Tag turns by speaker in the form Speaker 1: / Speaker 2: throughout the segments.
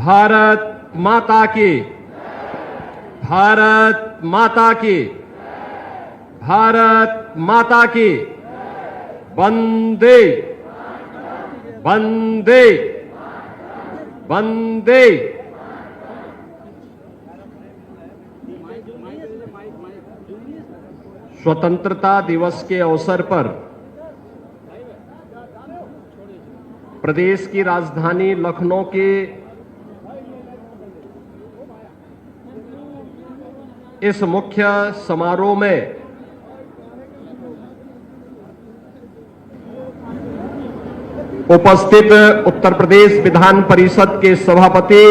Speaker 1: भारत माता की, भारत माता की, भारत माता की। वंदे वंदे वंदे। स्वतंत्रता दिवस के अवसर पर प्रदेश की राजधानी लखनऊ के इस मुख्य समारोह में उपस्थित उत्तर प्रदेश विधान परिषद के सभापति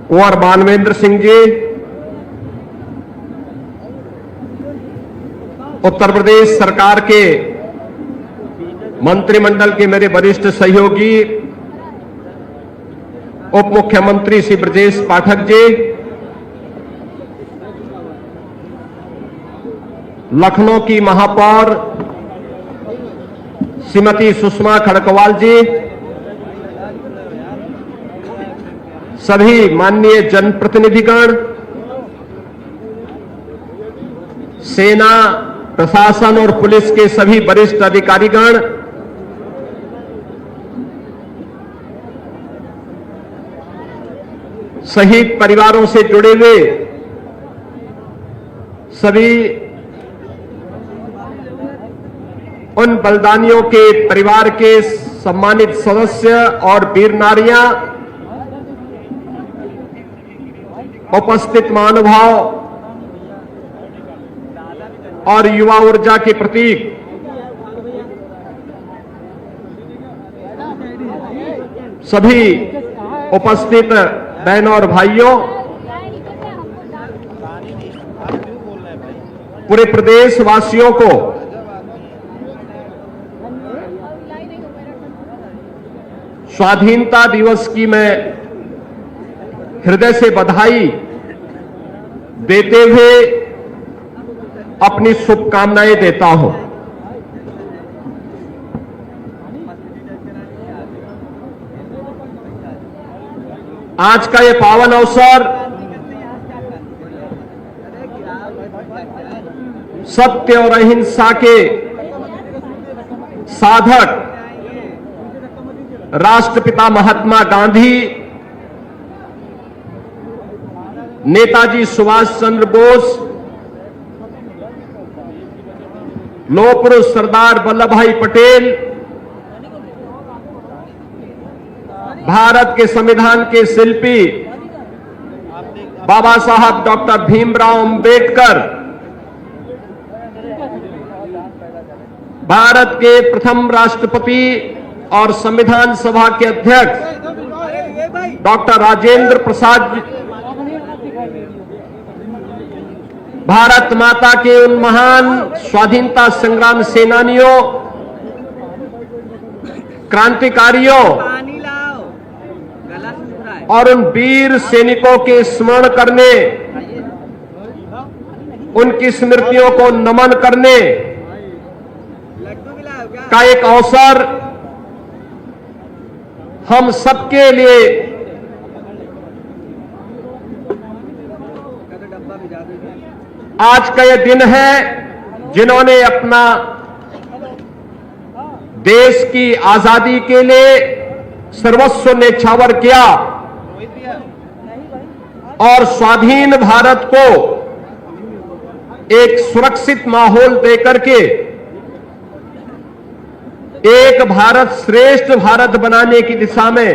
Speaker 1: कुंवर मानवेंद्र सिंह जी, उत्तर प्रदेश सरकार के मंत्रिमंडल के मेरे वरिष्ठ सहयोगी उप मुख्यमंत्री श्री ब्रजेश पाठक जी, लखनऊ की महापौर श्रीमती सुषमा खड़कवाल जी, सभी माननीय जनप्रतिनिधिगण, सेना, प्रशासन और पुलिस के सभी वरिष्ठ अधिकारीगण, शहीद परिवारों से जुड़े हुए सभी उन बलिदानियों के परिवार के सम्मानित सदस्य और वीर नारियां, उपस्थित महानुभाव और युवा ऊर्जा के प्रतीक, सभी उपस्थित बहनों और भाइयों, पूरे प्रदेश वासियों को स्वाधीनता दिवस की मैं हृदय से बधाई देते हुए अपनी शुभकामनाएं देता हूं। आज का यह पावन अवसर सत्य और अहिंसा के साधक राष्ट्रपिता महात्मा गांधी, नेताजी सुभाष चंद्र बोस, लौह पुरुष सरदार वल्लभ भाई पटेल, भारत के संविधान के शिल्पी बाबा साहब डॉक्टर भीमराव अंबेडकर, भारत के प्रथम राष्ट्रपति और संविधान सभा के अध्यक्ष डॉक्टर राजेंद्र प्रसाद, भारत माता के उन महान स्वाधीनता संग्राम सेनानियों, क्रांतिकारियों और उन वीर सैनिकों के स्मरण करने, उनकी स्मृतियों को नमन करने का एक अवसर हम सबके लिए आज का यह दिन है, जिन्होंने अपना देश की आजादी के लिए सर्वस्व न्यौछावर किया और स्वाधीन भारत को एक सुरक्षित माहौल देकर के एक भारत श्रेष्ठ भारत बनाने की दिशा में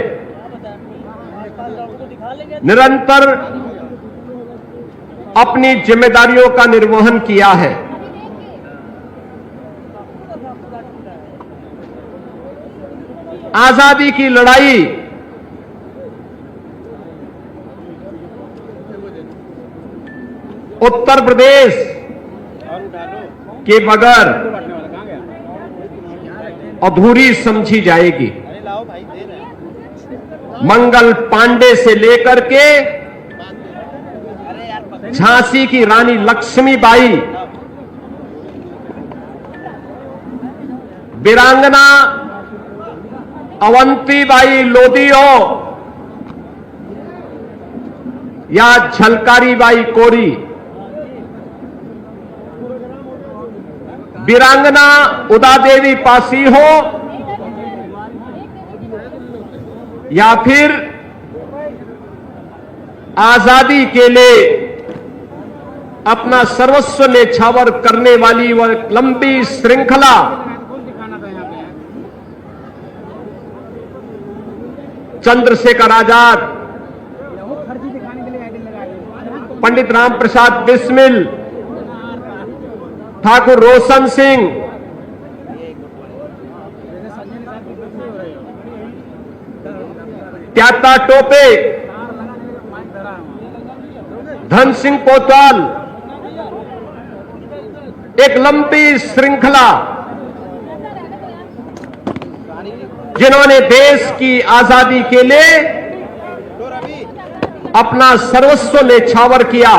Speaker 1: निरंतर अपनी जिम्मेदारियों का निर्वहन किया है। आजादी की लड़ाई उत्तर प्रदेश के बगैर अधूरी समझी जाएगी। मंगल पांडे से लेकर के झांसी की रानी लक्ष्मीबाई, वीरांगना अवंतीबाई लोधी हो या झलकारीबाई कोरी, वीरांगना उदादेवी पासी हो या फिर आजादी के लिए अपना सर्वस्व न्यौछावर करने वाली वह लंबी श्रृंखला चंद्रशेखर आजाद, पंडित राम प्रसाद बिस्मिल, ठाकुर रोशन सिंह, त्याता टोपे, धन सिंह कोतवाल, एक लंबी श्रृंखला जिन्होंने देश की आजादी के लिए अपना सर्वस्व न्यौछावर किया।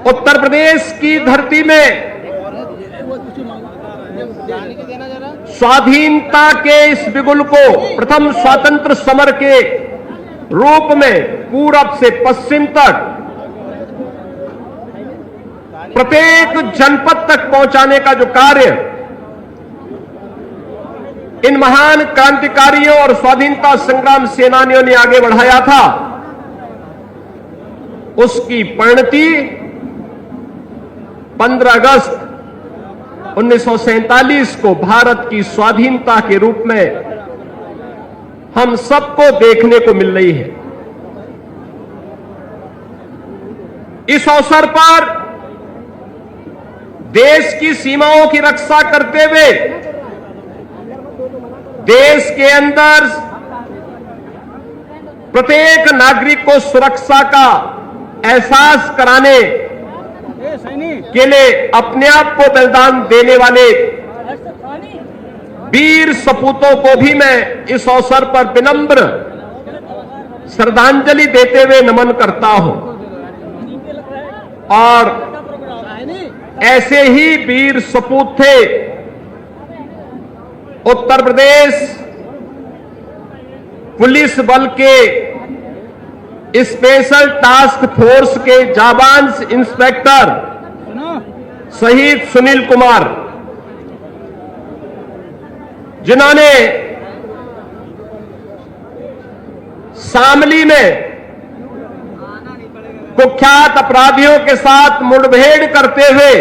Speaker 1: उत्तर प्रदेश की धरती में स्वाधीनता के इस बिगुल को प्रथम स्वतंत्र समर के रूप में पूरब से पश्चिम तक प्रत्येक जनपद तक पहुंचाने का जो कार्य इन महान क्रांतिकारियों और स्वाधीनता संग्राम सेनानियों ने आगे बढ़ाया था, उसकी परिणति 15 अगस्त 1947 को भारत की स्वाधीनता के रूप में हम सबको देखने को मिल रही है। इस अवसर पर देश की सीमाओं की रक्षा करते हुए देश के अंदर प्रत्येक नागरिक को सुरक्षा का एहसास कराने के लिए अपने आप को बलिदान देने वाले वीर सपूतों को भी मैं इस अवसर पर विनम्र श्रद्धांजलि देते हुए नमन करता हूं। और ऐसे ही वीर सपूत थे उत्तर प्रदेश पुलिस बल के स्पेशल टास्क फोर्स के जाबांज इंस्पेक्टर शहीद सुनील कुमार, जिन्होंने शामली में कुख्यात अपराधियों के साथ मुठभेड़ करते हुए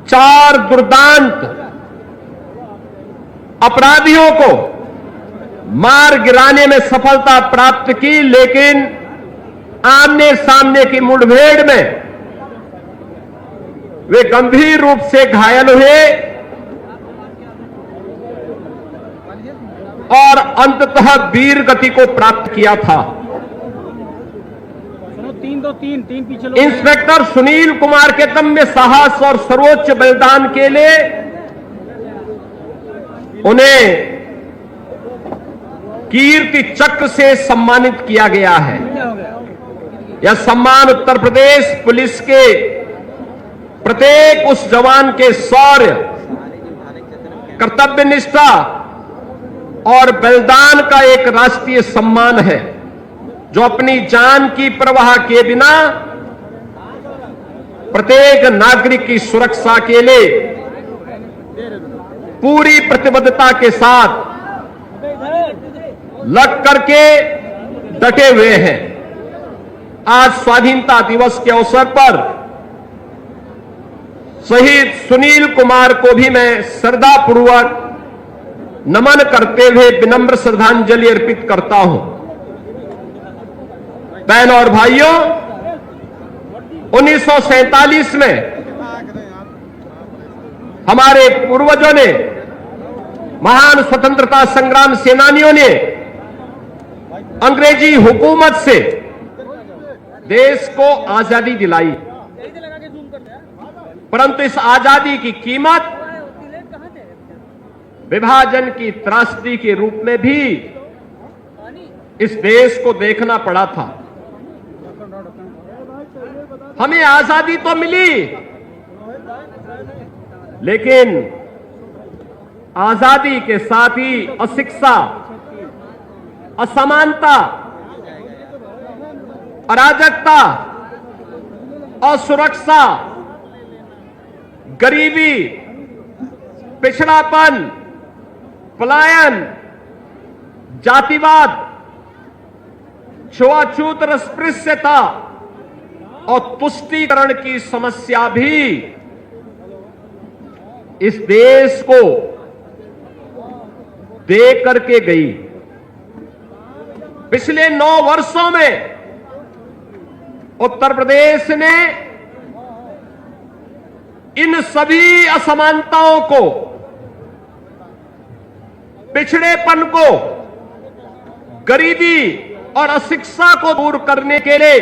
Speaker 1: 4 दुर्दांत अपराधियों को मार गिराने में सफलता प्राप्त की, लेकिन आमने सामने की मुठभेड़ में वे गंभीर रूप से घायल हुए और अंततः वीर गति को प्राप्त किया था। इंस्पेक्टर सुनील कुमार के दम्य साहस और सर्वोच्च बलिदान के लिए उन्हें कीर्ति चक्र से सम्मानित किया गया है। यह सम्मान उत्तर प्रदेश पुलिस के प्रत्येक उस जवान के शौर्य, कर्तव्य निष्ठा और बलिदान का एक राष्ट्रीय सम्मान है, जो अपनी जान की परवाह किए बिना प्रत्येक नागरिक की सुरक्षा के लिए पूरी प्रतिबद्धता के साथ लग करके डटे हुए हैं। आज स्वाधीनता दिवस के अवसर पर शहीद सुनील कुमार को भी मैं श्रद्धापूर्वक नमन करते हुए विनम्र श्रद्धांजलि अर्पित करता हूं। बहनों और भाइयों, 1947 में हमारे पूर्वजों ने, महान स्वतंत्रता संग्राम सेनानियों ने अंग्रेजी हुकूमत से देश को आजादी दिलाई, परंतु इस आजादी की कीमत विभाजन की त्रासदी के रूप में भी इस देश को देखना पड़ा था। हमें आजादी तो मिली, लेकिन आजादी के साथ ही अशिक्षा, असमानता, अराजकता, असुरक्षा, गरीबी, पिछड़ापन, पलायन, जातिवाद, छुआछूत, अस्पृश्यता और तुष्टीकरण की समस्या भी इस देश को दे करके गई। पिछले 9 वर्षों में उत्तर प्रदेश ने इन सभी असमानताओं को, पिछड़ेपन को, गरीबी और अशिक्षा को दूर करने के लिए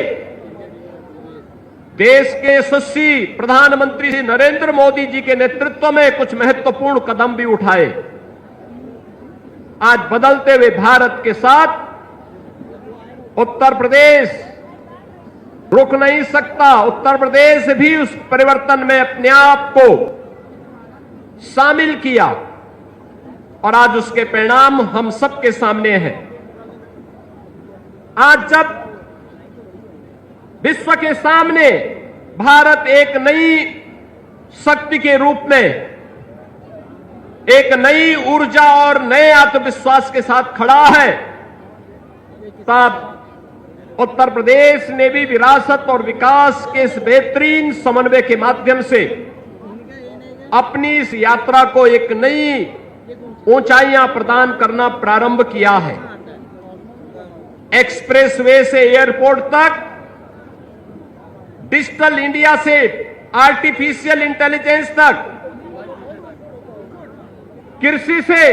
Speaker 1: देश के यशस्वी प्रधानमंत्री श्री नरेंद्र मोदी जी के नेतृत्व में कुछ महत्वपूर्ण कदम भी उठाए। आज बदलते हुए भारत के साथ उत्तर प्रदेश रुक नहीं सकता। उत्तर प्रदेश भी उस परिवर्तन में अपने आप को शामिल किया और आज उसके परिणाम हम सबके सामने हैं। आज जब विश्व के सामने भारत एक नई शक्ति के रूप में, एक नई ऊर्जा और नए आत्मविश्वास के साथ खड़ा है, तब उत्तर प्रदेश ने भी विरासत और विकास के इस बेहतरीन समन्वय के माध्यम से अपनी इस यात्रा को एक नई ऊंचाइयां प्रदान करना प्रारंभ किया है। एक्सप्रेसवे से एयरपोर्ट तक, डिजिटल इंडिया से आर्टिफिशियल इंटेलिजेंस तक, कृषि से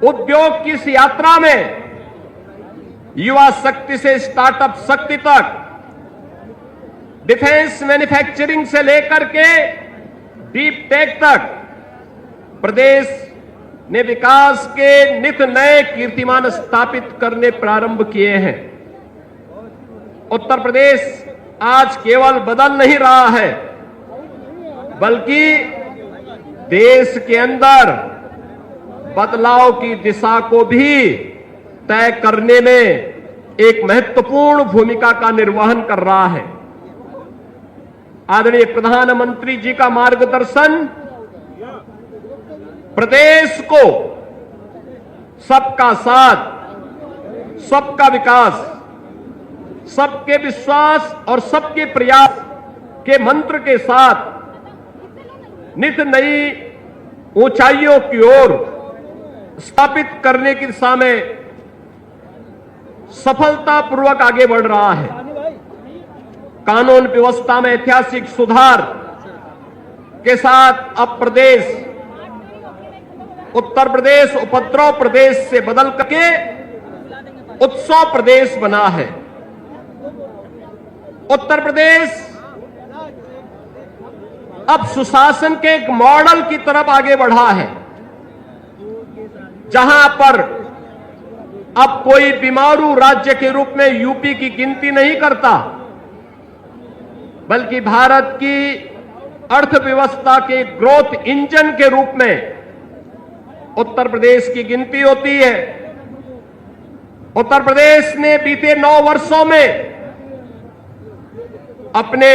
Speaker 1: उद्योग की इस यात्रा में, युवा शक्ति से स्टार्टअप शक्ति तक, डिफेंस मैन्युफैक्चरिंग से लेकर के डीप टेक तक प्रदेश ने विकास के नित नए कीर्तिमान स्थापित करने प्रारंभ किए हैं। उत्तर प्रदेश आज केवल बदल नहीं रहा है, बल्कि देश के अंदर बदलाव की दिशा को भी तय करने में एक महत्वपूर्ण भूमिका का निर्वहन कर रहा है। आदरणीय प्रधानमंत्री जी का मार्गदर्शन प्रदेश को सबका साथ, सबका विकास, सबके विश्वास और सबके प्रयास के मंत्र के साथ नित नई ऊंचाइयों की ओर स्थापित करने की दिशा में सफलतापूर्वक आगे बढ़ रहा है। कानून व्यवस्था में ऐतिहासिक सुधार के साथ अब प्रदेश, उत्तर प्रदेश उपद्रव प्रदेश से बदल करके उत्सव प्रदेश बना है। उत्तर प्रदेश अब सुशासन के एक मॉडल की तरफ आगे बढ़ा है, जहां पर अब कोई बीमारू राज्य के रूप में यूपी की गिनती नहीं करता, बल्कि भारत की अर्थव्यवस्था के ग्रोथ इंजन के रूप में उत्तर प्रदेश की गिनती होती है। उत्तर प्रदेश ने बीते 9 वर्षों में अपने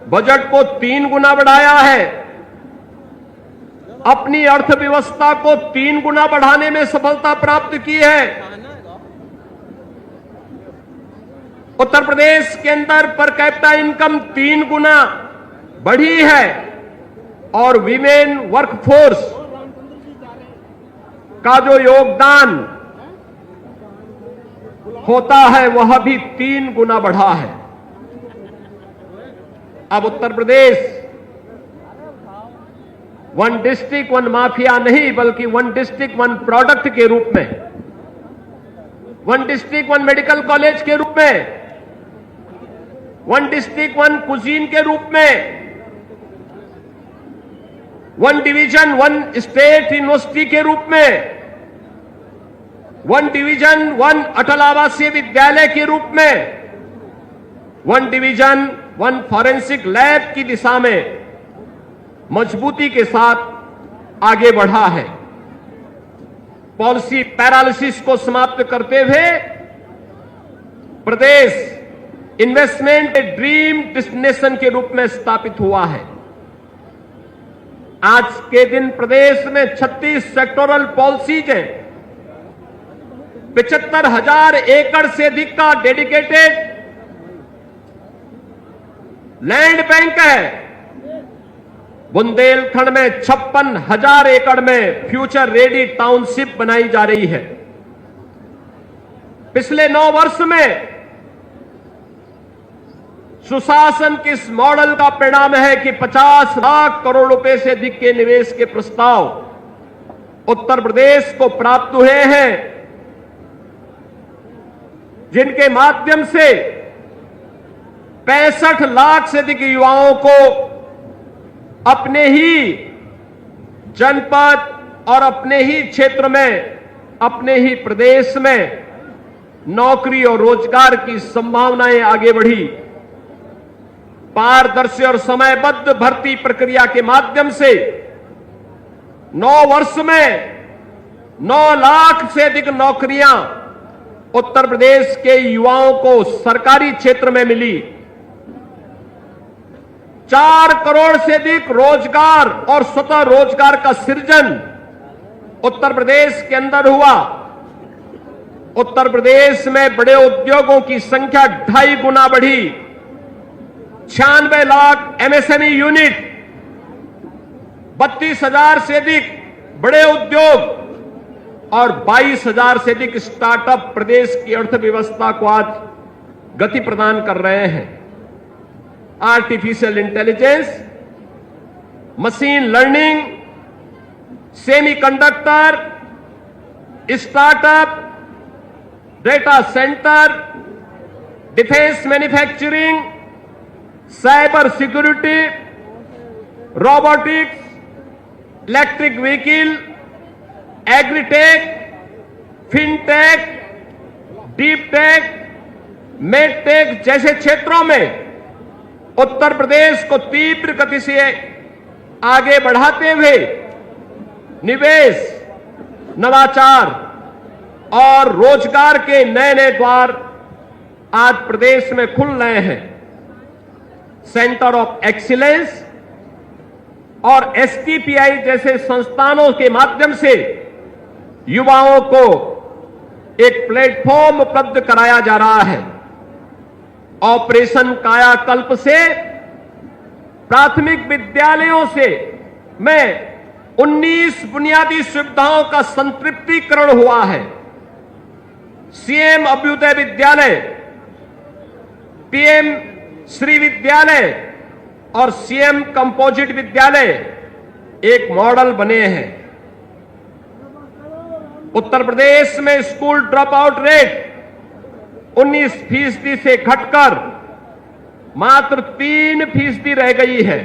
Speaker 1: बजट को 3 गुना बढ़ाया है, अपनी अर्थव्यवस्था को 3 गुना बढ़ाने में सफलता प्राप्त की है। उत्तर प्रदेश के अंदर पर कैपिटा इनकम 3 गुना बढ़ी है और विमेन वर्कफोर्स का जो योगदान होता है वह भी 3 गुना बढ़ा है। अब Uttar Pradesh one district one mafia नहीं, बल्कि वन डिस्ट्रिक्ट वन प्रोडक्ट के रूप में, one district one medical college के रूप में, वन डिस्ट्रिक्ट वन कुजीन के रूप में, one division one state university के रूप में, वन डिवीजन वन अटल आवासीय विद्यालय के रूप में, one division one forensic lab की दिशा में मजबूती के साथ आगे बढ़ा है। पॉलिसी पैरालिसिस को समाप्त करते हुए प्रदेश इन्वेस्टमेंट ड्रीम डेस्टिनेशन के रूप में स्थापित हुआ है। आज के दिन प्रदेश में 36 सेक्टोरल पॉलिसीज हैं। 75,000 एकड़ से अधिक का डेडिकेटेड लैंड बैंक है। बुंदेलखंड में 56,000 एकड़ में फ्यूचर रेडी टाउनशिप बनाई जा रही है। पिछले 9 वर्ष में सुशासन के इस मॉडल का परिणाम है कि 50 लाख करोड़ रुपए से अधिक के निवेश के प्रस्ताव उत्तर प्रदेश को प्राप्त हुए हैं, जिनके माध्यम से 65 लाख से अधिक युवाओं को अपने ही जनपद और अपने ही क्षेत्र में, अपने ही प्रदेश में नौकरी और रोजगार की संभावनाएं आगे बढ़ी। पारदर्शी और समयबद्ध भर्ती प्रक्रिया के माध्यम से 9 वर्ष में 9 लाख से अधिक नौकरियां उत्तर प्रदेश के युवाओं को सरकारी क्षेत्र में मिली। 4 करोड़ से अधिक रोजगार और स्वतः रोजगार का सृजन उत्तर प्रदेश के अंदर हुआ। उत्तर प्रदेश में बड़े उद्योगों की संख्या 2.5 गुना बढ़ी। 96 लाख एमएसएमई यूनिट, 32,000 से अधिक बड़े उद्योग और 22,000 से अधिक स्टार्टअप प्रदेश की अर्थव्यवस्था को आज गति प्रदान कर रहे हैं। Artificial intelligence, machine learning, semiconductor, startup, data centre, defence manufacturing, cyber security, robotics, electric vehicle, agritech, fintech, deep tech, medtech जैसे क्षेत्रों में उत्तर प्रदेश को तीव्र गति से आगे बढ़ाते हुए निवेश, नवाचार और रोजगार के नए नए द्वार आज प्रदेश में खुल रहे हैं। सेंटर ऑफ एक्सीलेंस और एसटीपीआई जैसे संस्थानों के माध्यम से युवाओं को एक प्लेटफॉर्म उपलब्ध कराया जा रहा है। ऑपरेशन कायाकल्प से प्राथमिक विद्यालयों से में 19 बुनियादी सुविधाओं का संतृप्तिकरण हुआ है। सीएम अभ्युदय विद्यालय, पीएम श्री विद्यालय और सीएम कंपोजिट विद्यालय एक मॉडल बने हैं। उत्तर प्रदेश में स्कूल ड्रॉप आउट रेट 19% से घटकर मात्र 3% रह गई है।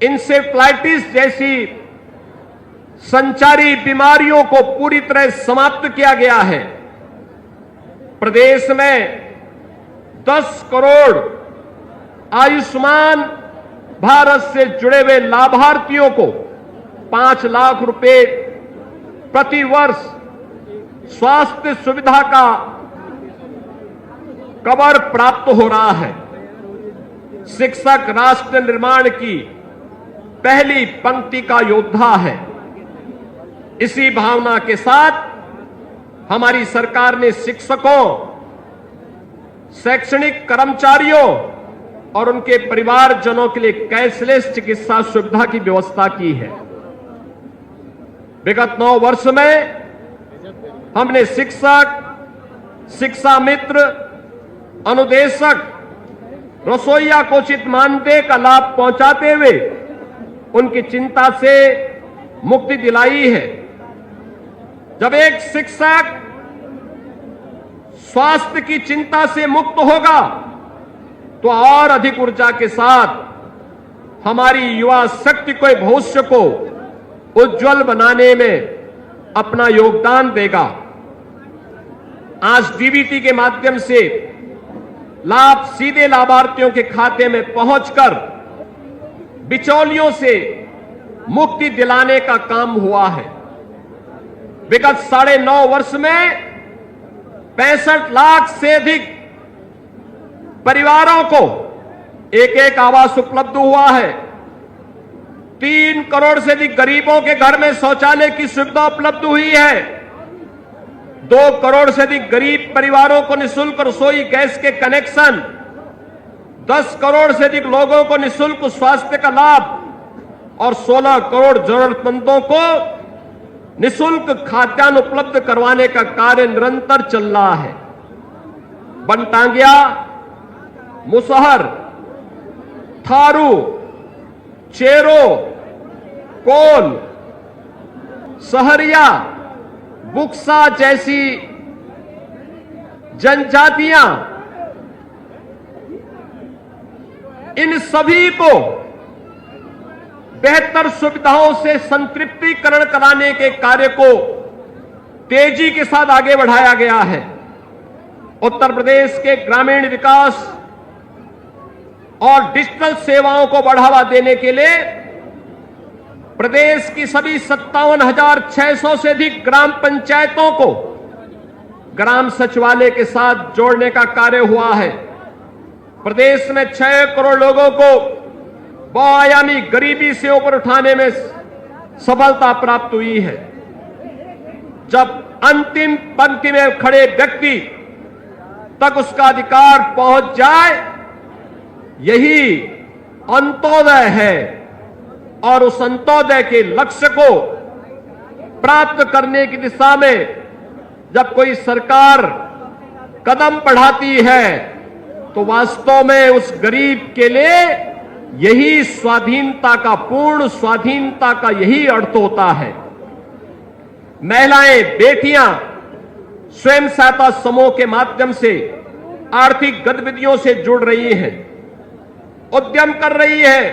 Speaker 1: इंसेफ्लाइटिस जैसी संचारी बीमारियों को पूरी तरह समाप्त किया गया है। प्रदेश में 10 करोड़ आयुष्मान भारत से जुड़े हुए लाभार्थियों को 5 लाख रुपए प्रति वर्ष स्वास्थ्य सुविधा का कवर प्राप्त हो रहा है। शिक्षक राष्ट्र निर्माण की पहली पंक्ति का योद्धा है। इसी भावना के साथ हमारी सरकार ने शिक्षकों, शैक्षणिक कर्मचारियों और उनके परिवारजनों के लिए कैशलेस चिकित्सा सुविधा की व्यवस्था की है। विगत 9 वर्ष में हमने शिक्षक, शिक्षा मित्र, अनुदेशक, रसोइया को उचित मानदेय का लाभ पहुंचाते हुए उनकी चिंता से मुक्ति दिलाई है। जब एक शिक्षक स्वास्थ्य की चिंता से मुक्त होगा तो और अधिक ऊर्जा के साथ हमारी युवा शक्ति को, भविष्य को उज्जवल बनाने में अपना योगदान देगा। आज डीबीटी के माध्यम से लाभ सीधे लाभार्थियों के खाते में पहुंचकर बिचौलियों से मुक्ति दिलाने का काम हुआ है। विगत 9.5 वर्ष में 65 लाख से अधिक परिवारों को एक आवास उपलब्ध हुआ है। 3 करोड़ से अधिक गरीबों के घर में शौचालय की सुविधा उपलब्ध हुई है। 2 करोड़ से अधिक गरीब परिवारों को निःशुल्क रसोई गैस के कनेक्शन, 10 करोड़ से अधिक लोगों को निःशुल्क स्वास्थ्य का लाभ और 16 करोड़ जरूरतमंदों को निःशुल्क खाद्यान्न उपलब्ध करवाने का कार्य निरंतर चल रहा है। बनटांगिया, मुसहर, थारू, चेरो, कोल, सहरिया, बुक्सा जैसी जनजातियां, इन सभी को बेहतर सुविधाओं से संतृप्तिकरण कराने के कार्य को तेजी के साथ आगे बढ़ाया गया है। उत्तर प्रदेश के ग्रामीण विकास और डिजिटल सेवाओं को बढ़ावा देने के लिए प्रदेश की सभी 57,600 से अधिक ग्राम पंचायतों को ग्राम सचिवालय के साथ जोड़ने का कार्य हुआ है। प्रदेश में 6 करोड़ लोगों को बहुआयामी गरीबी से ऊपर उठाने में सफलता प्राप्त हुई है। जब अंतिम पंक्ति में खड़े व्यक्ति तक उसका अधिकार पहुंच जाए, यही अंत्योदय है। और उस अंत्योदय के लक्ष्य को प्राप्त करने की दिशा में जब कोई सरकार कदम बढ़ाती है तो वास्तव में उस गरीब के लिए यही स्वाधीनता का, पूर्ण स्वाधीनता का यही अर्थ होता है। महिलाएं, बेटियां स्वयं सहायता समूह के माध्यम से आर्थिक गतिविधियों से जुड़ रही हैं, उद्यम कर रही है,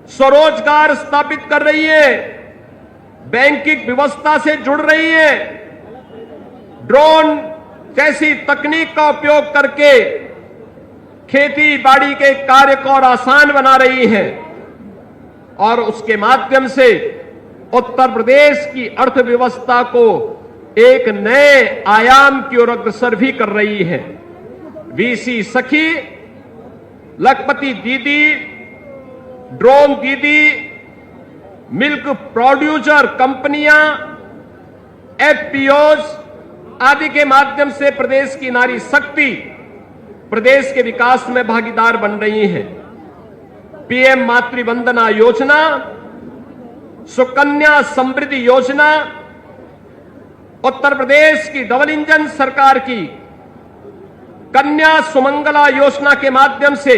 Speaker 1: स्वरोजगार स्थापित कर रही है, बैंकिंग व्यवस्था से जुड़ रही है, ड्रोन जैसी तकनीक का उपयोग करके खेती बाड़ी के कार्य को और आसान बना रही है और उसके माध्यम से उत्तर प्रदेश की अर्थव्यवस्था को एक नए आयाम की ओर अग्रसर भी कर रही है। वीसी सखी, लखपति दीदी, ड्रोन दीदी, मिल्क प्रोड्यूसर कंपनियां, एफपीओज आदि के माध्यम से प्रदेश की नारी शक्ति प्रदेश के विकास में भागीदार बन रही है। पीएम मातृवंदना योजना, सुकन्या समृद्धि योजना, उत्तर प्रदेश की डबल इंजन सरकार की कन्या सुमंगला योजना के माध्यम से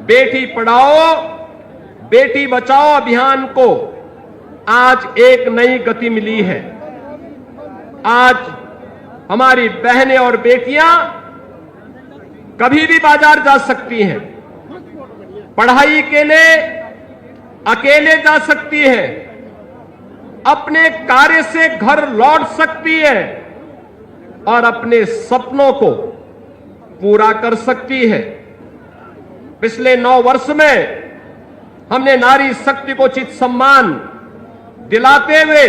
Speaker 1: बेटी पढ़ाओ बेटी बचाओ अभियान को आज एक नई गति मिली है। आज हमारी बहनें और बेटियां कभी भी बाजार जा सकती हैं, पढ़ाई के लिए अकेले जा सकती है, अपने कार्य से घर लौट सकती है और अपने सपनों को पूरा कर सकती है। पिछले 9 वर्ष में हमने नारी शक्ति को उचित सम्मान दिलाते हुए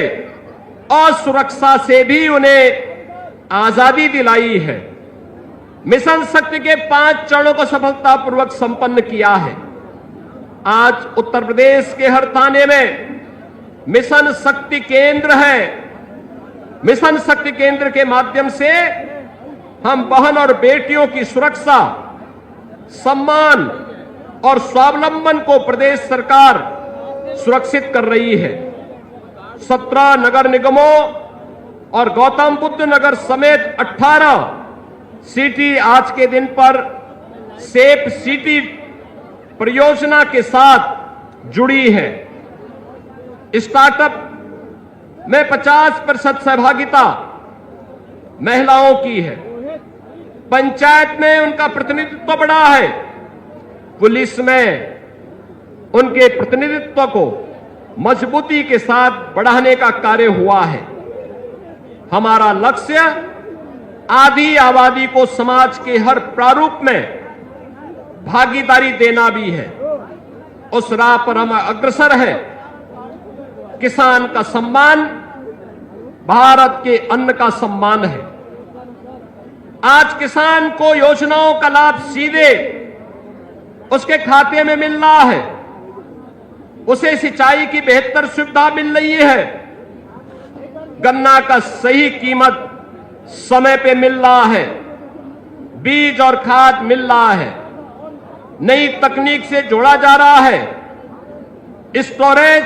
Speaker 1: और सुरक्षा से भी उन्हें आजादी दिलाई है। मिशन शक्ति के 5 चरणों को सफलतापूर्वक संपन्न किया है। आज उत्तर प्रदेश के हर थाने में मिशन शक्ति केंद्र है। मिशन शक्ति केंद्र के माध्यम से हम बहन और बेटियों की सुरक्षा, सम्मान और स्वावलंबन को प्रदेश सरकार सुरक्षित कर रही है। 17 नगर निगमों और गौतम बुद्ध नगर समेत 18 सिटी आज के दिन पर सेफ सिटी परियोजना के साथ जुड़ी है। स्टार्टअप में 50% सहभागिता महिलाओं की है। पंचायत में उनका प्रतिनिधित्व बढ़ा है। पुलिस में उनके प्रतिनिधित्व को मजबूती के साथ बढ़ाने का कार्य हुआ है। हमारा लक्ष्य आधी आबादी को समाज के हर प्रारूप में भागीदारी देना भी है। उस राह पर हम अग्रसर हैं। किसान का सम्मान भारत के अन्न का सम्मान है। आज किसान को योजनाओं का लाभ सीधे उसके खाते में मिल रहा है, उसे सिंचाई की बेहतर सुविधा मिल रही है, गन्ना का सही कीमत समय पे मिल रहा है, बीज और खाद मिल रहा है, नई तकनीक से जोड़ा जा रहा है, स्टोरेज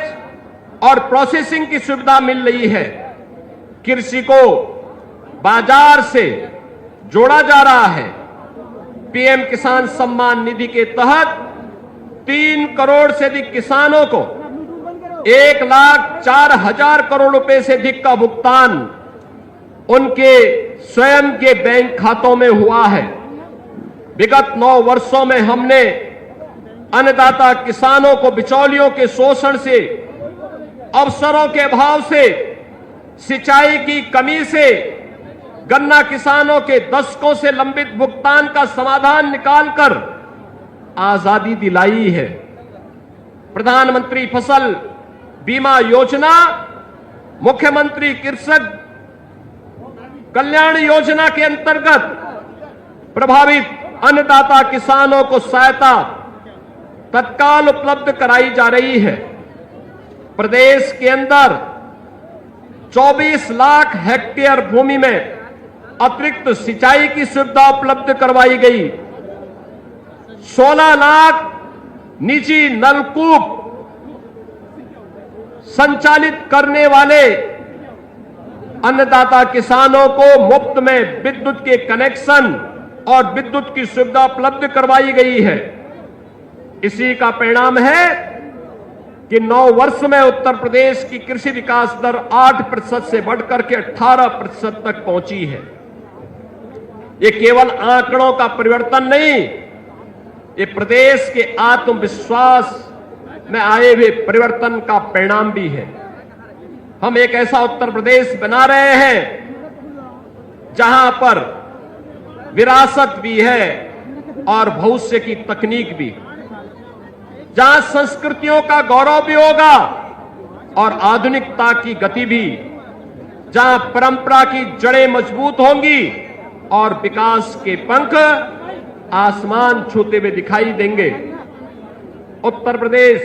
Speaker 1: और प्रोसेसिंग की सुविधा मिल रही है, कृषि को बाजार से जोड़ा जा रहा है। पीएम किसान सम्मान निधि के तहत 3 करोड़ से अधिक किसानों को 1,04,000 करोड़ रुपए से अधिक का भुगतान उनके स्वयं के बैंक खातों में हुआ है। विगत 9 वर्षों में हमने अन्नदाता किसानों को बिचौलियों के शोषण से, अवसरों के अभाव से, सिंचाई की कमी से, गन्ना किसानों के दशकों से लंबित भुगतान का समाधान निकालकर आजादी दिलाई है। प्रधानमंत्री फसल बीमा योजना, मुख्यमंत्री कृषक कल्याण योजना के अंतर्गत प्रभावित अन्नदाता किसानों को सहायता तत्काल उपलब्ध कराई जा रही है। प्रदेश के अंदर 24 लाख हेक्टेयर भूमि में अतिरिक्त सिंचाई की सुविधा उपलब्ध करवाई गई। 16 लाख निजी नलकूप संचालित करने वाले अन्नदाता किसानों को मुफ्त में विद्युत के कनेक्शन और विद्युत की सुविधा उपलब्ध करवाई गई है। इसी का परिणाम है कि 9 वर्ष में उत्तर प्रदेश की कृषि विकास दर 8% से बढ़कर के 18% तक पहुंची है। ये केवल आंकड़ों का परिवर्तन नहीं, ये प्रदेश के आत्मविश्वास में आए हुए परिवर्तन का परिणाम भी है। हम एक ऐसा उत्तर प्रदेश बना रहे हैं जहां पर विरासत भी है और भविष्य की तकनीक भी, जहां संस्कृतियों का गौरव भी होगा और आधुनिकता की गति भी, जहां परंपरा की जड़ें मजबूत होंगी और विकास के पंख आसमान छूते हुए दिखाई देंगे। उत्तर प्रदेश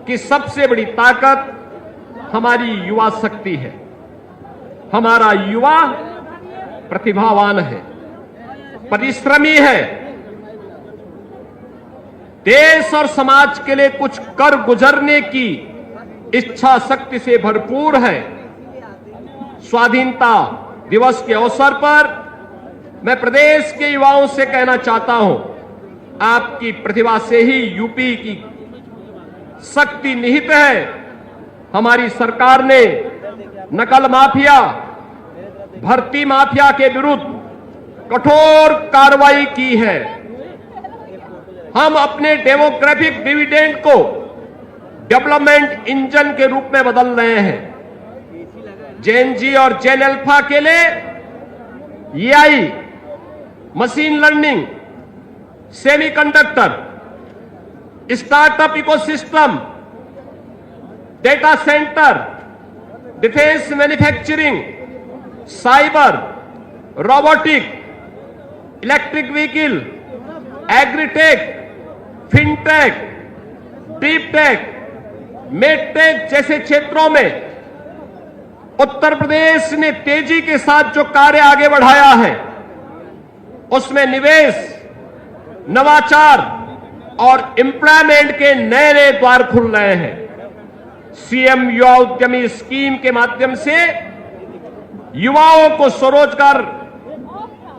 Speaker 1: की सबसे बड़ी ताकत हमारी युवा शक्ति है। हमारा युवा प्रतिभावान है, परिश्रमी है, देश और समाज के लिए कुछ कर गुजरने की इच्छा शक्ति से भरपूर है। स्वाधीनता दिवस के अवसर पर मैं प्रदेश के युवाओं से कहना चाहता हूं, आपकी प्रतिभा से ही यूपी की शक्ति निहित है। हमारी सरकार ने नकल माफिया, भर्ती माफिया के विरुद्ध कठोर कार्रवाई की है। हम अपने डेमोग्राफिक डिविडेंड को डेवलपमेंट इंजन के रूप में बदल रहे हैं। जेन जी और जेन अल्फा के लिए AI, machine learning, semiconductor, startup ecosystem, data centre, defence manufacturing, cyber, robotic, electric vehicle, agritech, fintech, deep tech, medtech जैसे क्षेत्रों में उत्तर प्रदेश ने तेजी के साथ जो कार्य आगे बढ़ाया है, उसमें निवेश, नवाचार और एम्प्लॉयमेंट के नए नए द्वार खुल रहे हैं। सीएम युवा उद्यमी स्कीम के माध्यम से युवाओं को स्वरोजगार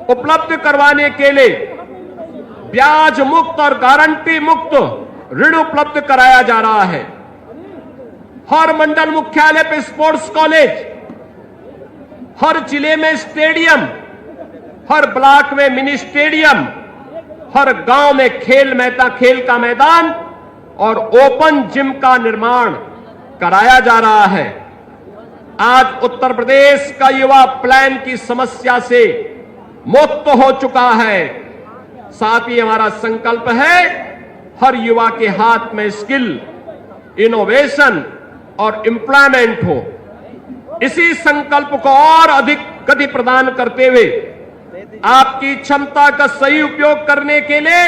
Speaker 1: उपलब्ध करवाने के लिए ब्याज मुक्त और गारंटी मुक्त ऋण उपलब्ध कराया जा रहा है। हर मंडल मुख्यालय पे स्पोर्ट्स कॉलेज, हर जिले में स्टेडियम, हर ब्लॉक में मिनी स्टेडियम, हर गांव में खेल का मैदान और ओपन जिम का निर्माण कराया जा रहा है। आज उत्तर प्रदेश का युवा प्लान की समस्या से मुक्त हो चुका है। साथ ही हमारा संकल्प है हर युवा के हाथ में स्किल, इनोवेशन और एम्प्लॉयमेंट हो। इसी संकल्प को और अधिक गति प्रदान करते हुए आपकी क्षमता का सही उपयोग करने के लिए,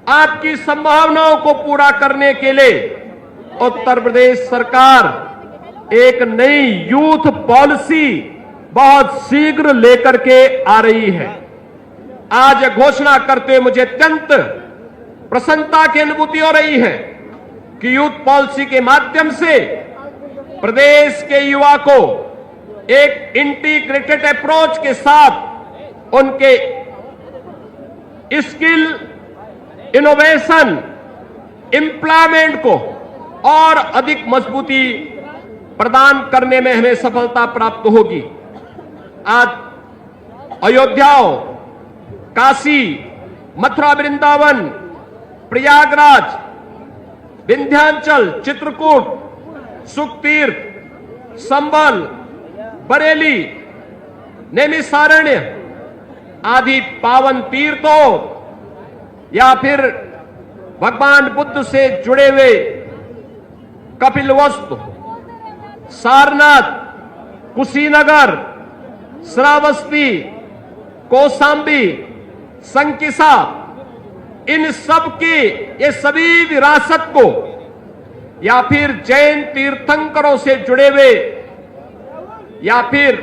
Speaker 1: आपकी संभावनाओं को पूरा करने के लिए उत्तर प्रदेश सरकार एक नई यूथ पॉलिसी बहुत शीघ्र लेकर के आ रही है। आज घोषणा करते हुए मुझे अत्यंत प्रसन्नता की अनुभूति हो रही है कि यूथ पॉलिसी के माध्यम से प्रदेश के युवा को एक इंटीग्रेटेड अप्रोच के साथ उनके स्किल, इनोवेशन, एम्प्लॉयमेंट को और अधिक मजबूती प्रदान करने में हमें सफलता प्राप्त होगी। आज अयोध्या, काशी, मथुरा, वृंदावन, प्रयागराज, विंध्याचल, चित्रकूट, सुखतीर्थ, संबल, बरेली, नैमिषारण्य आदि पावन तीर्थों या फिर भगवान बुद्ध से जुड़े हुए कपिलवस्तु, सारनाथ, कुशीनगर, श्रावस्ती, कौशाम्बी, संकिसा, इन सब की ये सभी विरासत को या फिर जैन तीर्थंकरों से जुड़े हुए या फिर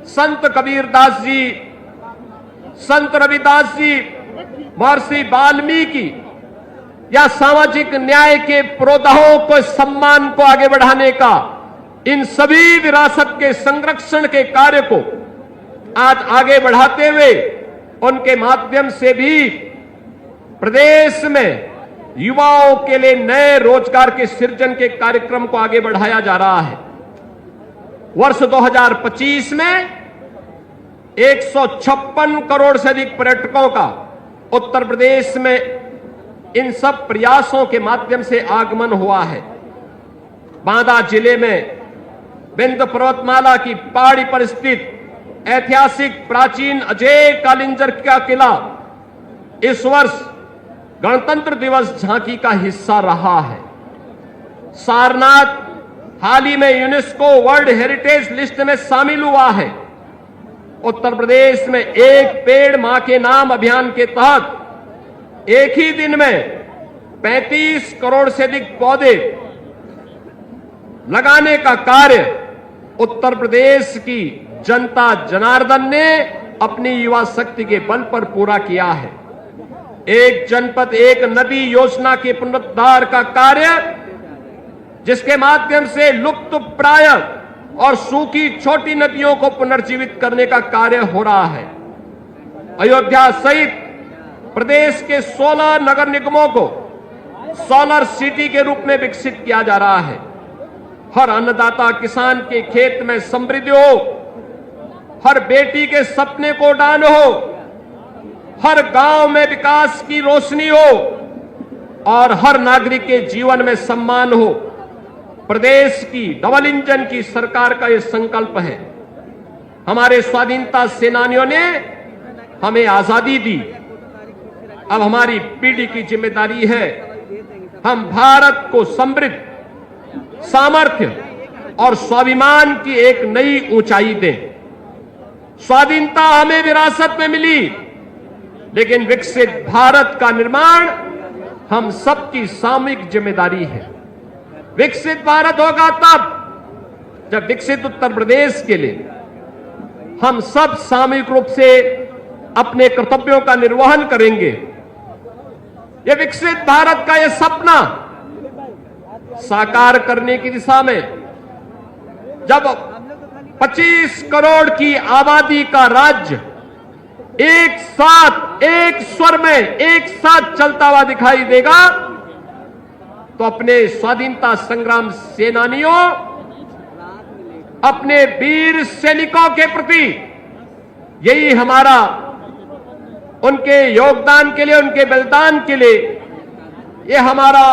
Speaker 1: संत कबीरदास जी, संत रविदास जी, महर्षि वाल्मीकि या सामाजिक न्याय के पुरोधाओं को सम्मान को आगे बढ़ाने का, इन सभी विरासत के संरक्षण के कार्य को आज आगे बढ़ाते हुए उनके माध्यम से भी प्रदेश में युवाओं के लिए नए रोजगार के सृजन के कार्यक्रम को आगे बढ़ाया जा रहा है। वर्ष 2025 में 156 करोड़ से अधिक पर्यटकों का उत्तर प्रदेश में इन सब प्रयासों के माध्यम से आगमन हुआ है। बांदा जिले में विंध्य पर्वतमाला की पहाड़ी पर स्थित ऐतिहासिक प्राचीन अजय कालिंजर का किला इस वर्ष गणतंत्र दिवस झांकी का हिस्सा रहा है। सारनाथ हाल ही में यूनेस्को वर्ल्ड हेरिटेज लिस्ट में शामिल हुआ है। उत्तर प्रदेश में एक पेड़ मां के नाम अभियान के तहत एक ही दिन में 35 करोड़ से अधिक पौधे लगाने का कार्य उत्तर प्रदेश की जनता जनार्दन ने अपनी युवा शक्ति के बल पर पूरा किया है। एक जनपद एक नदी योजना के पुनरुद्धार का कार्य, जिसके माध्यम से लुप्त प्राय और सूखी छोटी नदियों को पुनर्जीवित करने का कार्य हो रहा है। अयोध्या सहित प्रदेश के 16 नगर निगमों को सोलर सिटी के रूप में विकसित किया जा रहा है। हर अन्नदाता किसान के खेत में समृद्धि हो, हर बेटी के सपने को उड़ान हो, हर गांव में विकास की रोशनी हो और हर नागरिक के जीवन में सम्मान हो। प्रदेश की डबल इंजन की सरकार का यह संकल्प है। हमारे स्वाधीनता सेनानियों ने हमें आजादी दी। अब हमारी पीढ़ी की जिम्मेदारी है हम भारत को समृद्ध, सामर्थ्य और स्वाभिमान की एक नई ऊंचाई दें। स्वाधीनता हमें विरासत में मिली, लेकिन विकसित भारत का निर्माण हम सबकी सामूहिक जिम्मेदारी है। विकसित भारत होगा तब जब विकसित उत्तर प्रदेश के लिए हम सब सामूहिक रूप से अपने कर्तव्यों का निर्वहन करेंगे। यह विकसित भारत का यह सपना साकार करने की दिशा में जब 25 करोड़ की आबादी का राज्य एक साथ, एक स्वर में, एक साथ चलता हुआ दिखाई देगा, तो अपने स्वाधीनता संग्राम सेनानियों, अपने वीर सैनिकों के प्रति यही हमारा उनके योगदान के लिए, उनके बलिदान के लिए यह हमारा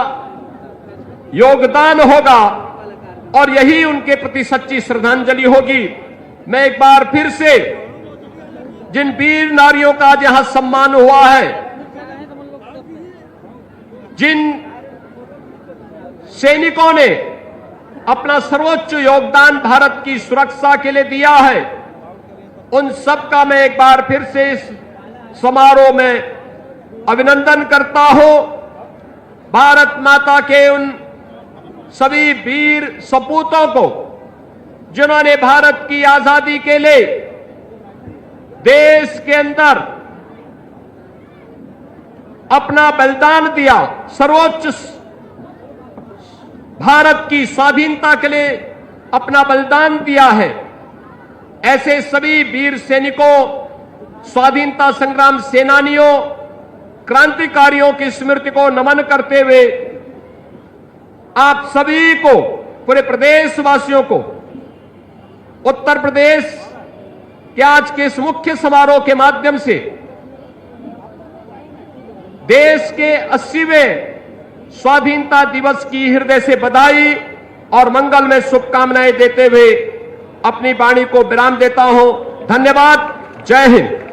Speaker 1: योगदान होगा और यही उनके प्रति सच्ची श्रद्धांजलि होगी। मैं एक बार फिर से जिन वीर नारियों का आज यहां सम्मान हुआ है, जिन सैनिकों ने अपना सर्वोच्च योगदान भारत की सुरक्षा के लिए दिया है, उन सबका मैं एक बार फिर से इस समारोह में अभिनंदन करता हूं। भारत माता के उन सभी वीर सपूतों को जिन्होंने भारत की आजादी के लिए देश के अंदर अपना बलिदान दिया, सर्वोच्च भारत की स्वाधीनता के लिए अपना बलिदान दिया है। ऐसे सभी वीर सैनिकों, स्वाधीनता संग्राम सेनानियों, क्रांतिकारियों की स्मृति को नमन करते हुए आप सभी को, पूरे प्रदेशवासियों को, उत्तर प्रदेश के आज के इस मुख्य समारोह के माध्यम से देश के 80वें स्वाधीनता दिवस की हृदय से बधाई और मंगल में शुभकामनाएं देते हुए अपनी वाणी को विराम देता हूं। धन्यवाद। जय हिंद।